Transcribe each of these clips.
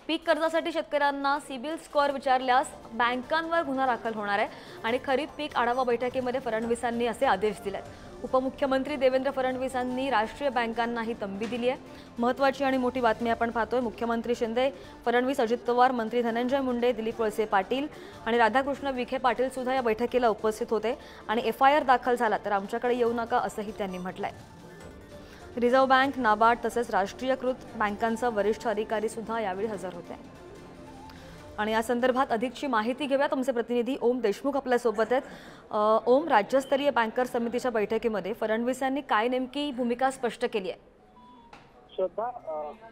पीक कर्जासाठी शेतकऱ्यांना CIBIL score विचारल्यास बँकांवर गुन्हा दाखल होणार आहे आणि खरीप पीक आढावा बैठकीमध्ये फडणवीसांनी असे आदेश दिलेत। उपमुख्यमंत्री देवेंद्र फडणवीसांनी राष्ट्रीय बँकांना ही तंबी दिली आहे। महत्त्वाची आणि मोठी बातमी आपण पाहतोय। मुख्यमंत्री शिंदे, फडणवीस, अजित पवार, मंत्री धनंजय मुंडे, दिलीप वळसे पाटील आणि राधाकृष्ण विखे पाटील सुद्धा या बैठकीला उपस्थित होते आणि FIR दाखल झाला तर आमच्याकडे येऊ नका असंही त्यांनी म्हटलंय। रिझर्व्ह बँक, नाबार्ड तसेच राष्ट्रीयकृत बँकांचा वरिष्ठ अधिकारी सुद्धा यावेळी हजर होते आणि या संदर्भात अधिकची माहिती घेऊयात। आमचे प्रतिनिधी ओम देशमुख आपल्या सोबत आहेत। ओम, राज्यस्तरीय बँकर समितीच्या बैठकीमध्ये फडणवीसांनी काय नेमकी भूमिका स्पष्ट केली आहे? श्रद्धा,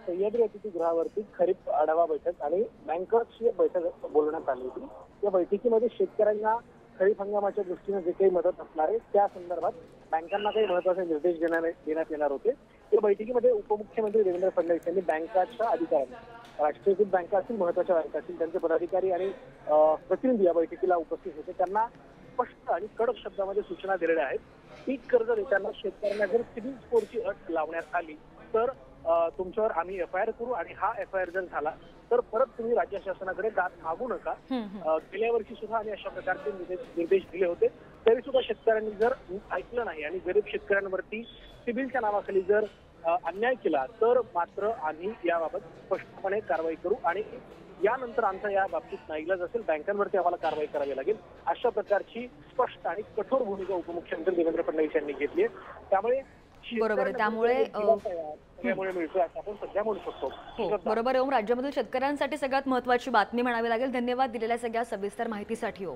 सह्याद्री अतिथीगृहावरती खरीप आढावा बैठक आणि बँकर्सची बैठक बोलवण्यात आली होती। या बैठकीमध्ये शेतकऱ्यांना खरीप हंगामाच्या दृष्टीने जे काही मदत असणार आहे त्या संदर्भात बँकांना काही महत्त्वाचे निर्देश देण्यात येणार होते। या बैठकीमध्ये उपमुख्यमंत्री देवेंद्र फडणवीस यांनी बँकांच्या अधिकाऱ्यांना, राष्ट्रीयकृत बँका असतील, महत्त्वाच्या बँका असतील, त्यांचे पदाधिकारी आणि प्रतिनिधी या बैठकीला उपस्थित होते। त्यांना स्पष्ट आणि कडक शब्दामध्ये सूचना दिलेल्या आहेत। पीक कर्ज देताना शेतकऱ्यांना जर सिबिल स्कोअरची अट लावण्यात आली तर तुमच्यावर आम्ही FIR करू आणि हा FIR जर झाला तर परत तुम्ही राज्य शासनाकडे दाद मागू नका। गेल्या वर्षी सुद्धा आम्ही अशा प्रकारचे निर्देश दिले होते, तरी सुद्धा शेतकऱ्यांनी जर ऐकलं नाही आणि गरीब शेतकऱ्यांवरती सिबिलच्या नावाखाली जर अन्याय केला तर मात्र आम्ही याबाबत स्पष्टपणे कारवाई करू आणि यानंतर आमचा या बाबतीत नाईलाज असेल, बँकांवरती आम्हाला कारवाई करावी लागेल, अशा प्रकारची स्पष्ट आणि कठोर भूमिका उपमुख्यमंत्री देवेंद्र फडणवीस यांनी घेतली आहे। त्यामुळे बरोबर, त्यामुळे मिळतो असं आपण सध्या म्हणू शकतो। बरोबर ओम, राज्यामधील शेतकऱ्यांसाठी सगळ्यात महत्त्वाची बातमी म्हणावी लागेल। धन्यवाद दिलेल्या सगळ्या सविस्तर माहितीसाठी ओम।